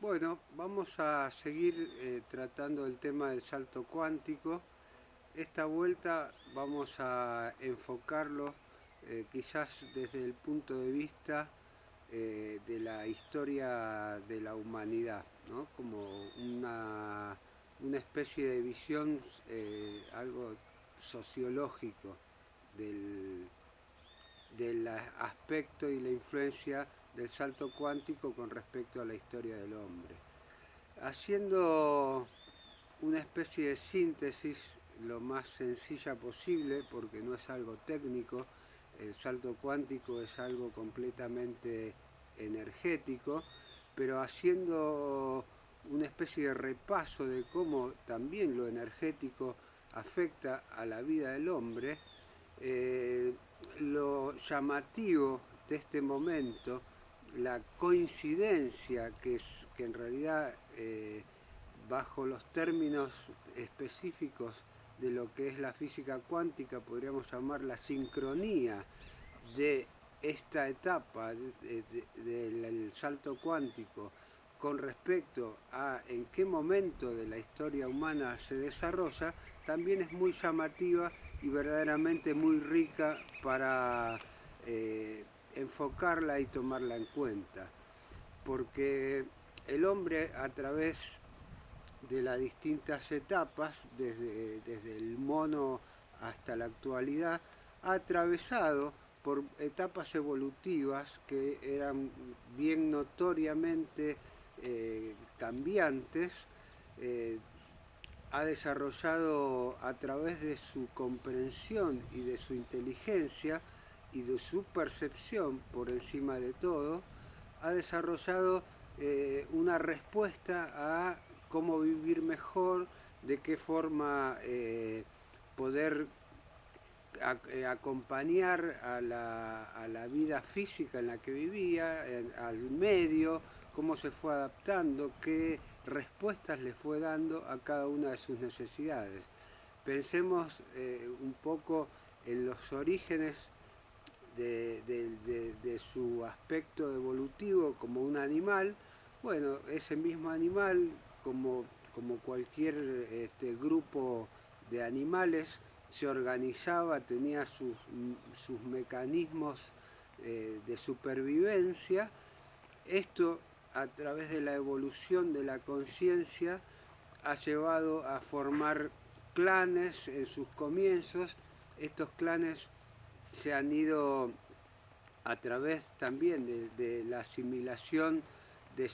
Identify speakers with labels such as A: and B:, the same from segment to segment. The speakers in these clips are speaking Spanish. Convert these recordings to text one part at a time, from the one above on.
A: Bueno, vamos a seguir tratando el tema del salto cuántico. Esta vuelta vamos a enfocarlo quizás desde el punto de vista de la historia de la humanidad, ¿no? Como una especie de visión, algo sociológico del, del aspecto y la influencia del salto cuántico con respecto a la historia del hombre. Haciendo una especie de síntesis lo más sencilla posible, porque no es algo técnico, el salto cuántico es algo completamente energético, pero haciendo una especie de repaso de cómo también lo energético afecta a la vida del hombre, eh, lo llamativo de este momento, la coincidencia que en realidad bajo los términos específicos de lo que es la física cuántica podríamos llamar la sincronía de esta etapa del salto cuántico con respecto a en qué momento de la historia humana se desarrolla, también es muy llamativa y verdaderamente muy rica para enfocarla y tomarla en cuenta. Porque el hombre a través de las distintas etapas, desde el mono hasta la actualidad, ha atravesado por etapas evolutivas que eran bien notoriamente cambiantes, eh, ha desarrollado a través de su comprensión y de su inteligencia y de su percepción por encima de todo, ha desarrollado una respuesta a cómo vivir mejor, de qué forma poder acompañar a la vida física en la que vivía, al medio, cómo se fue adaptando, qué respuestas le fue dando a cada una de sus necesidades. Pensemos un poco en los orígenes de su aspecto evolutivo como un animal. Bueno, ese mismo animal, como cualquier grupo de animales, se organizaba, tenía sus mecanismos de supervivencia. Esto, a través de la evolución de la conciencia, ha llevado a formar clanes en sus comienzos. Estos clanes se han ido a través también de la asimilación de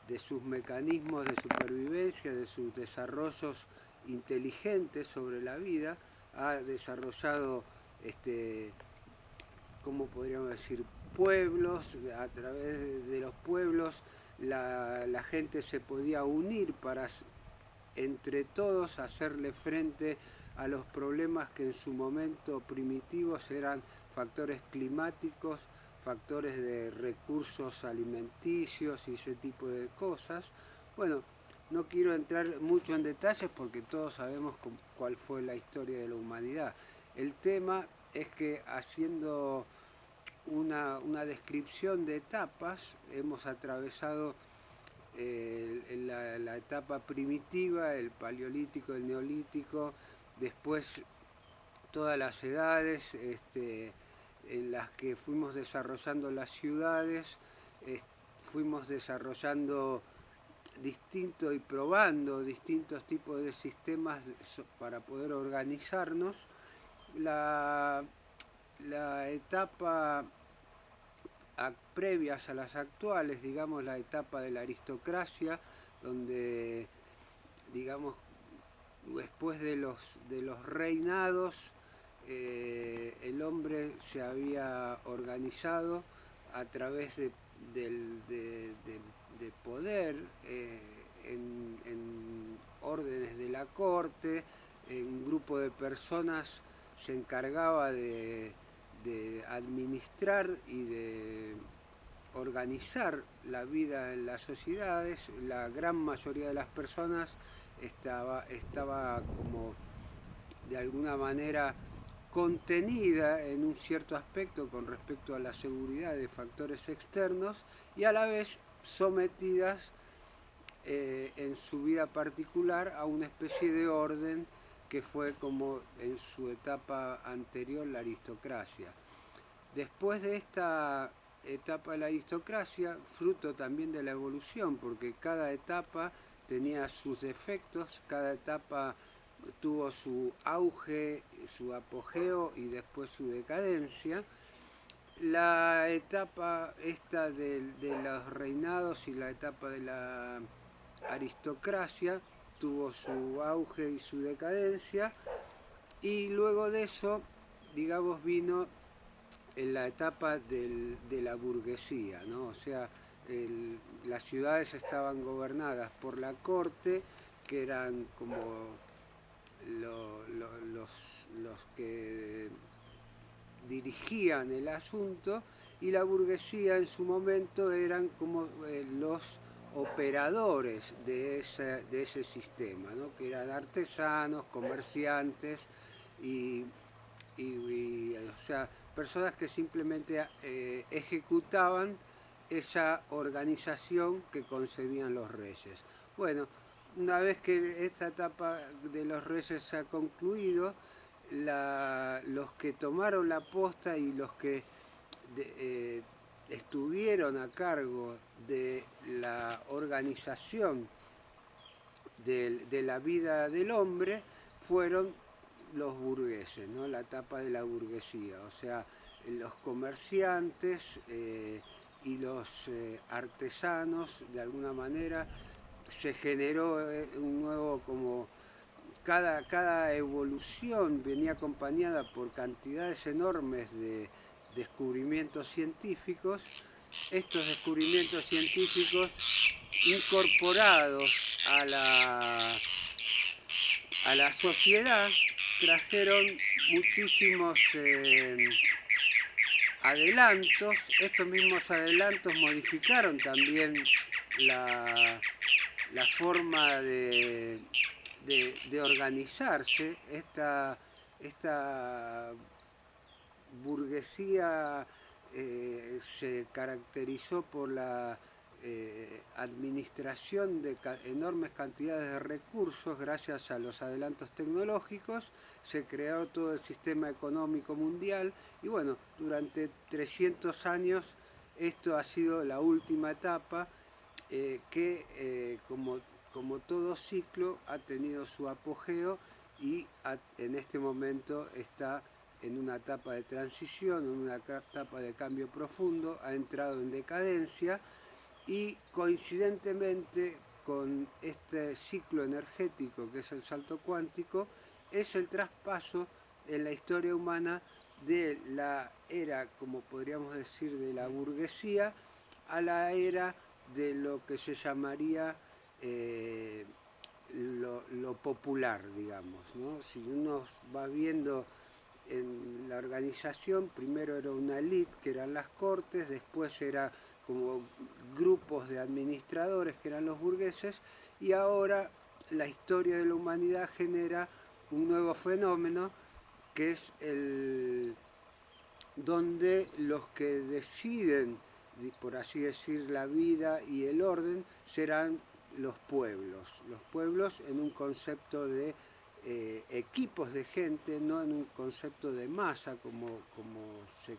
A: de sus mecanismos de supervivencia, de sus desarrollos inteligentes sobre la vida, ha desarrollado, ¿cómo podríamos decir?, pueblos. A través de los pueblos la gente se podía unir para entre todos hacerle frente a los problemas que en su momento primitivos eran factores climáticos, factores de recursos alimenticios y ese tipo de cosas. Bueno, no quiero entrar mucho en detalles porque todos sabemos cuál fue la historia de la humanidad. El tema es que haciendo una descripción de etapas hemos atravesado la etapa primitiva, el paleolítico, el neolítico, después todas las edades en las que fuimos desarrollando las ciudades, eh, fuimos desarrollando distintos y probando distintos tipos de sistemas para poder organizarnos. La, la etapa previas a las actuales, digamos la etapa de la aristocracia, donde, digamos, después de los reinados, el hombre se había organizado a través de poder en órdenes de la corte. Un grupo de personas se encargaba de administrar y de organizar la vida en las sociedades. La gran mayoría de las personas estaba como de alguna manera contenida en un cierto aspecto con respecto a la seguridad de factores externos, y a la vez sometidas en su vida particular a una especie de orden que fue como en su etapa anterior la aristocracia. Después de esta etapa de la aristocracia, fruto también de la evolución, porque cada etapa tenía sus defectos, cada etapa tuvo su auge, su apogeo y después su decadencia. La etapa esta de los reinados y la etapa de la aristocracia tuvo su auge y su decadencia, y luego de eso, digamos, vino en la etapa de la burguesía, ¿no? O sea, las ciudades estaban gobernadas por la corte, que eran como los que dirigían el asunto, y la burguesía en su momento eran como los operadores de ese sistema, ¿no? Que eran artesanos, comerciantes y, o sea, personas que simplemente ejecutaban esa organización que concebían los reyes. Bueno, una vez que esta etapa de los reyes se ha concluido, los que tomaron la posta y los que estuvieron a cargo de la organización de la vida del hombre fueron los burgueses, ¿no? La etapa de la burguesía, o sea, los comerciantes y los artesanos, de alguna manera se generó un nuevo como cada evolución venía acompañada por cantidades enormes de descubrimientos científicos. Estos descubrimientos científicos incorporados a la sociedad trajeron muchísimos adelantos. Estos mismos adelantos modificaron también la forma de organizarse. Esta burguesía se caracterizó por la administración de enormes cantidades de recursos. Gracias a los adelantos tecnológicos se creó todo el sistema económico mundial, y bueno, durante 300 años esto ha sido la última etapa que como todo ciclo ha tenido su apogeo y en este momento está en una etapa de transición, en una etapa de cambio profundo, ha entrado en decadencia, y coincidentemente con este ciclo energético que es el salto cuántico, es el traspaso en la historia humana de la era, como podríamos decir, de la burguesía a la era de lo que se llamaría lo popular, digamos, ¿no? Si uno va viendo en la organización, primero era una élite, que eran las cortes, después era como grupos de administradores, que eran los burgueses, y ahora la historia de la humanidad genera un nuevo fenómeno, que es donde los que deciden, por así decir, la vida y el orden serán los pueblos en un concepto de equipos de gente, no en un concepto de masa como se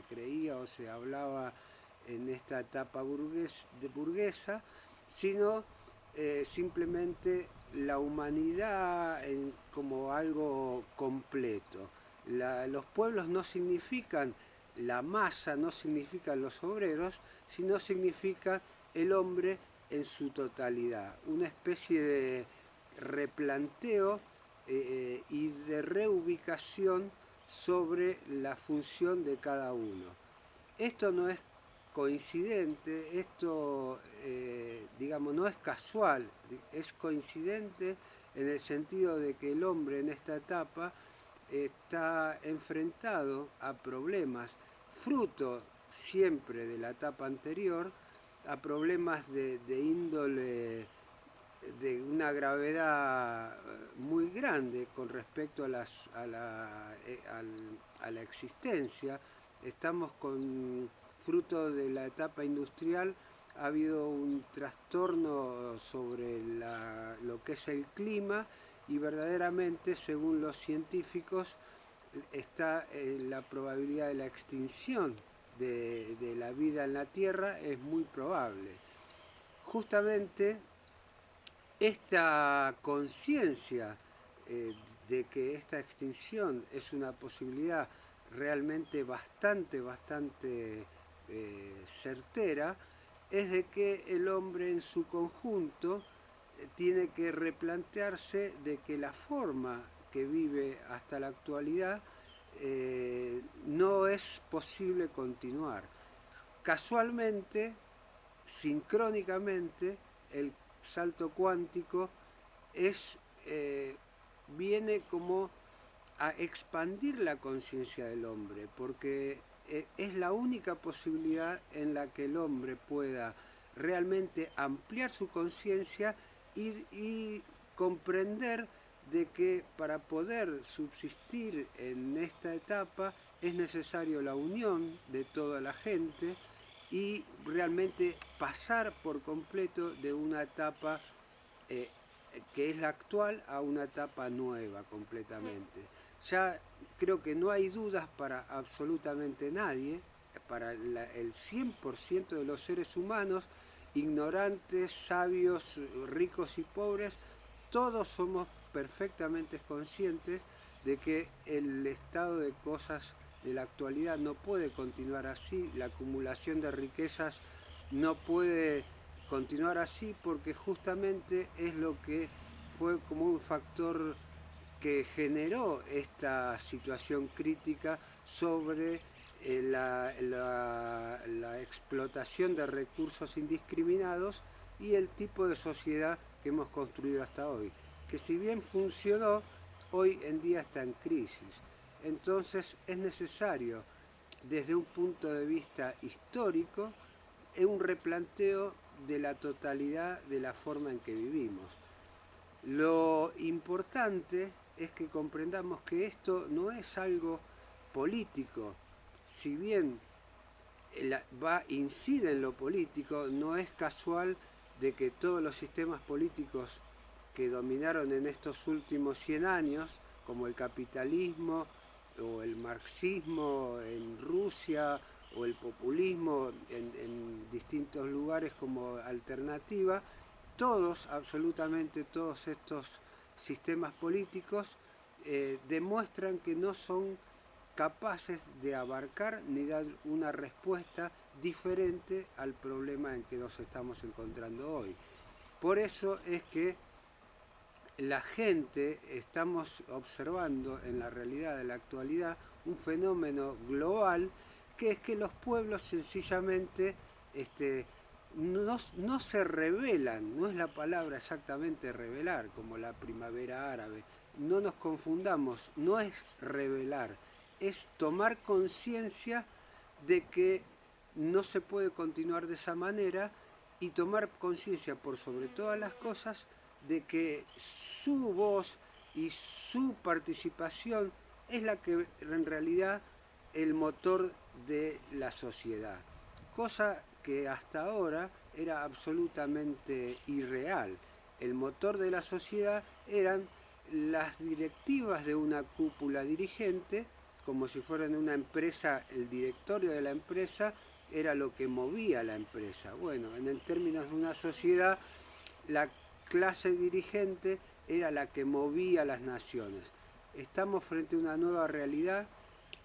A: creía o se hablaba en esta etapa burguesa, sino simplemente la humanidad como algo completo. Los pueblos no significan la masa, no significan los obreros, sino significa el hombre en su totalidad, una especie de replanteo y de reubicación sobre la función de cada uno. Esto no es coincidente, esto digamos no es casual, es coincidente en el sentido de que el hombre en esta etapa está enfrentado a problemas, fruto siempre de la etapa anterior, a problemas de índole de una gravedad muy grande con respecto a la existencia. Estamos con fruto de la etapa industrial ha habido un trastorno sobre lo que es el clima y verdaderamente, según los científicos, está la probabilidad de la extinción de la vida en la Tierra es muy probable. Justamente esta conciencia de que esta extinción es una posibilidad realmente bastante certera, es de que el hombre en su conjunto tiene que replantearse de que la forma que vive hasta la actualidad no es posible continuar. Casualmente, sincrónicamente, el salto cuántico es, viene como a expandir la conciencia del hombre, porque es la única posibilidad en la que el hombre pueda realmente ampliar su conciencia y comprender de que para poder subsistir en esta etapa es necesario la unión de toda la gente y realmente pasar por completo de una etapa eh, que es la actual a una etapa nueva completamente. Ya creo que no hay dudas para absolutamente nadie, para el 100% de los seres humanos, ignorantes, sabios, ricos y pobres, todos somos perfectamente conscientes de que el estado de cosas de la actualidad no puede continuar así, la acumulación de riquezas no puede continuar así porque justamente es lo que fue como un factor que generó esta situación crítica sobre la explotación de recursos indiscriminados y el tipo de sociedad que hemos construido hasta hoy, que si bien funcionó, hoy en día está en crisis. Entonces es necesario, desde un punto de vista histórico, un replanteo de la totalidad de la forma en que vivimos. Lo importante es que comprendamos que esto no es algo político, si bien incide en lo político, no es casual de que todos los sistemas políticos que dominaron en estos últimos 100 años, como el capitalismo o el marxismo en Rusia o el populismo en distintos lugares como alternativa, todos, absolutamente todos estos sistemas políticos demuestran que no son capaces de abarcar ni dar una respuesta diferente al problema en que nos estamos encontrando hoy. Por eso es que la gente estamos observando en la realidad de la actualidad un fenómeno global que es que los pueblos sencillamente no se rebelan, no es la palabra exactamente rebelar como la primavera árabe, no nos confundamos, no es rebelar, es tomar conciencia de que no se puede continuar de esa manera y tomar conciencia por sobre todas las cosas de que su voz y su participación es la que en realidad el motor de la sociedad, cosa que hasta ahora era absolutamente irreal. El motor de la sociedad eran las directivas de una cúpula dirigente, como si fueran una empresa, el directorio de la empresa era lo que movía la empresa. Bueno, en términos de una sociedad, la clase dirigente era la que movía las naciones. Estamos frente a una nueva realidad.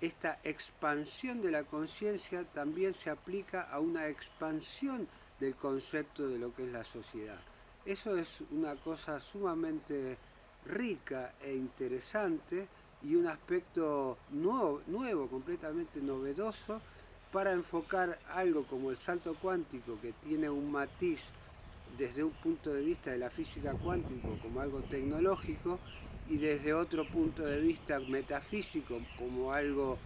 A: Esta expansión de la conciencia también se aplica a una expansión del concepto de lo que es la sociedad. Eso es una cosa sumamente rica e interesante y un aspecto nuevo, completamente novedoso para enfocar algo como el salto cuántico, que tiene un matiz desde un punto de vista de la física cuántica como algo tecnológico y desde otro punto de vista metafísico como algo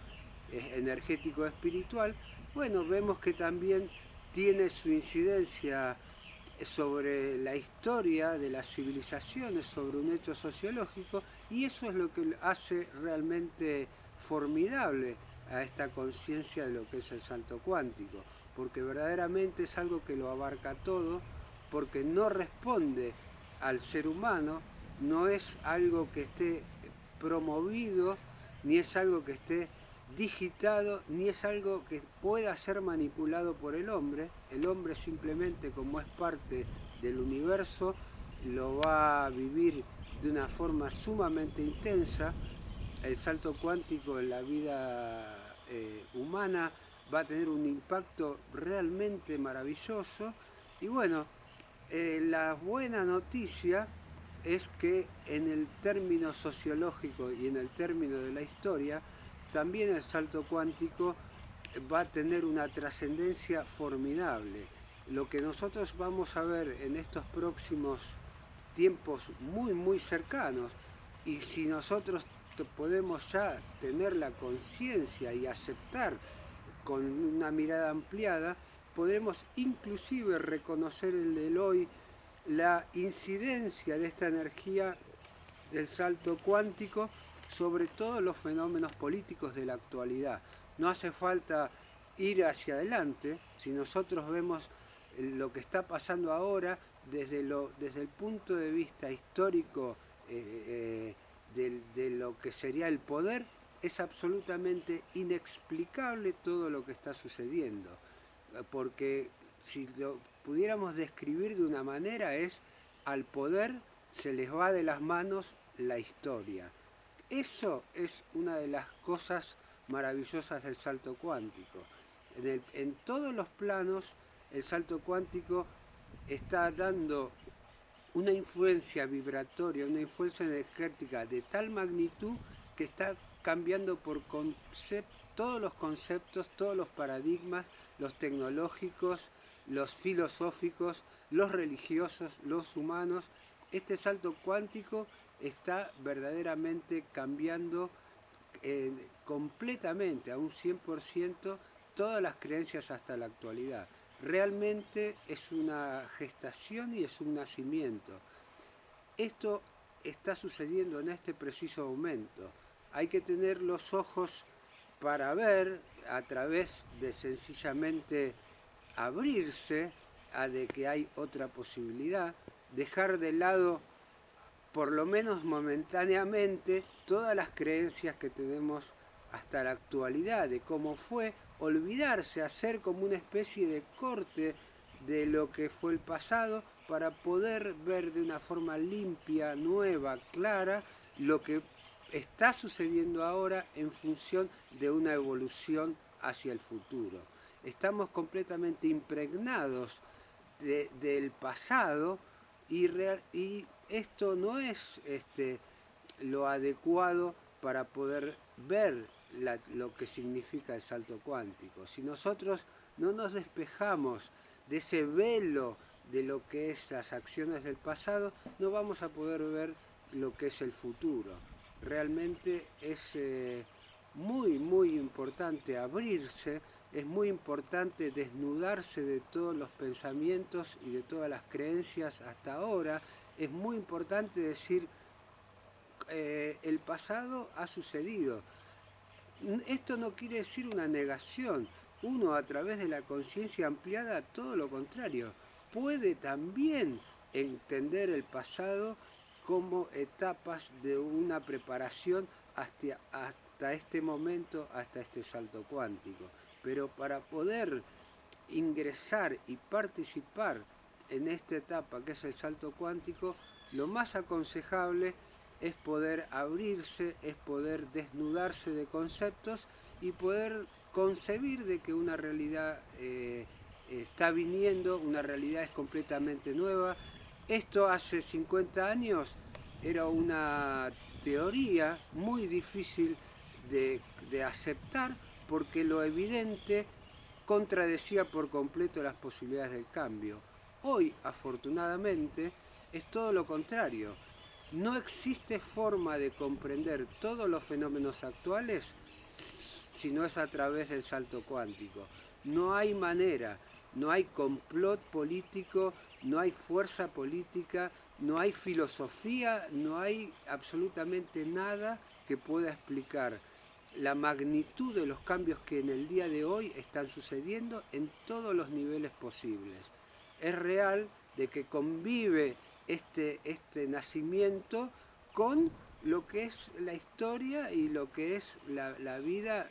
A: energético espiritual. Bueno, vemos que también tiene su incidencia sobre la historia de las civilizaciones, sobre un hecho sociológico, y eso es lo que hace realmente formidable a esta conciencia de lo que es el salto cuántico. porque verdaderamente es algo que lo abarca todo, porque no responde al ser humano, no es algo que esté promovido, ni es algo que esté digitado, ni es algo que pueda ser manipulado por el hombre. El hombre simplemente, como es parte del universo, lo va a vivir de una forma sumamente intensa. El salto cuántico en la vida humana va a tener un impacto realmente maravilloso. Y bueno, la buena noticia es que en el término sociológico y en el término de la historia, también el salto cuántico va a tener una trascendencia formidable. Lo que nosotros vamos a ver en estos próximos tiempos muy cercanos, y si nosotros podemos ya tener la conciencia y aceptar con una mirada ampliada, podemos inclusive reconocer en el hoy la incidencia de esta energía del salto cuántico sobre todos los fenómenos políticos de la actualidad. No hace falta ir hacia adelante, si nosotros vemos lo que está pasando ahora desde el punto de vista histórico de lo que sería el poder, es absolutamente inexplicable todo lo que está sucediendo, porque si lo pudiéramos describir de una manera es: al poder se les va de las manos la historia. Eso es una de las cosas maravillosas del salto cuántico. En todos los planos el salto cuántico está dando una influencia vibratoria, una influencia energética de tal magnitud que está cambiando por todos los conceptos, todos los paradigmas, los tecnológicos, los filosóficos, los religiosos, los humanos. Este salto cuántico está verdaderamente cambiando completamente, a un 100%, todas las creencias hasta la actualidad. Realmente es una gestación y es un nacimiento. Esto está sucediendo en este preciso momento. Hay que tener los ojos para ver, a través de sencillamente abrirse a de que hay otra posibilidad, dejar de lado, por lo menos momentáneamente, todas las creencias que tenemos hasta la actualidad de cómo fue, olvidarse, hacer como una especie de corte de lo que fue el pasado para poder ver de una forma limpia, nueva, clara, lo que está sucediendo ahora en función de una evolución hacia el futuro. Estamos completamente impregnados del pasado, y esto no es lo adecuado para poder ver lo que significa el salto cuántico. Si nosotros no nos despejamos de ese velo de lo que es las acciones del pasado, no vamos a poder ver lo que es el futuro. Realmente es muy importante abrirse, es muy importante desnudarse de todos los pensamientos y de todas las creencias hasta ahora. Es muy importante decir, el pasado ha sucedido. Esto no quiere decir una negación. Uno, a través de la conciencia ampliada, todo lo contrario, puede también entender el pasado como etapas de una preparación hasta este momento, hasta este salto cuántico. Pero para poder ingresar y participar en esta etapa que es el salto cuántico, lo más aconsejable es poder abrirse, es poder desnudarse de conceptos y poder concebir de que una realidad está viniendo, una realidad es completamente nueva. Esto hace 50 años era una teoría muy difícil de aceptar, porque lo evidente contradecía por completo las posibilidades del cambio. Hoy, afortunadamente, es todo lo contrario. No existe forma de comprender todos los fenómenos actuales si no es a través del salto cuántico. No hay manera, no hay complot político, no hay fuerza política, no hay filosofía, no hay absolutamente nada que pueda explicar la magnitud de los cambios que en el día de hoy están sucediendo en todos los niveles posibles. Es real de que convive este nacimiento con lo que es la historia y lo que es la vida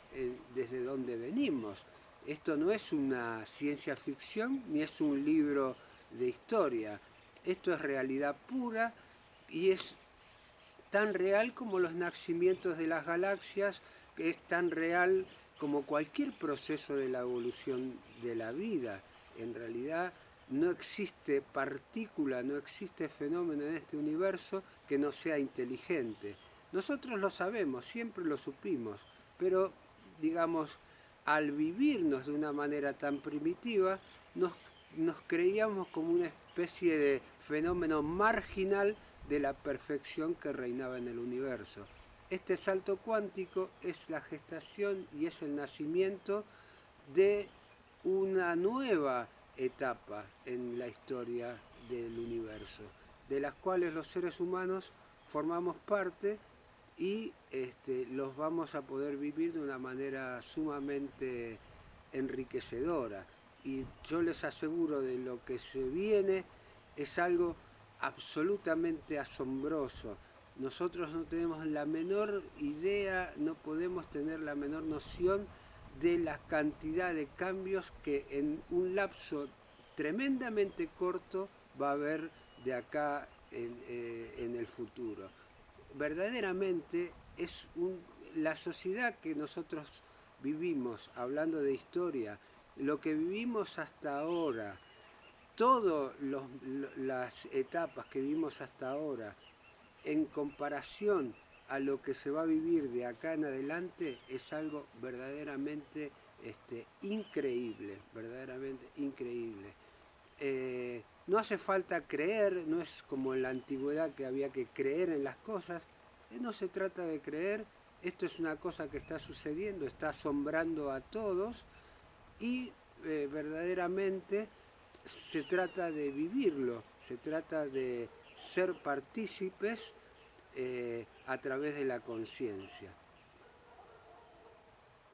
A: desde donde venimos. Esto no es una ciencia ficción ni es un libro de historia. Esto es realidad pura y es tan real como los nacimientos de las galaxias, que es tan real como cualquier proceso de la evolución de la vida. En realidad no existe partícula, no existe fenómeno en este universo que no sea inteligente. Nosotros lo sabemos, siempre lo supimos, pero digamos, al vivirnos de una manera tan primitiva, nos creíamos como una especie de fenómeno marginal de la perfección que reinaba en el universo. Este salto cuántico es la gestación y es el nacimiento de una nueva etapa en la historia del universo, de las cuales los seres humanos formamos parte y los vamos a poder vivir de una manera sumamente enriquecedora. Y yo les aseguro de lo que se viene es algo absolutamente asombroso. Nosotros no tenemos la menor idea, no podemos tener la menor noción de la cantidad de cambios que en un lapso tremendamente corto va a haber de acá en el futuro. Verdaderamente es la sociedad que nosotros vivimos, hablando de historia, lo que vivimos hasta ahora, todas las etapas que vivimos hasta ahora, en comparación a lo que se va a vivir de acá en adelante, es algo verdaderamente increíble, verdaderamente increíble. No hace falta creer, no es como en la antigüedad que había que creer en las cosas, no se trata de creer, esto es una cosa que está sucediendo, está asombrando a todos y verdaderamente se trata de vivirlo, se trata de ser partícipes a través de la conciencia.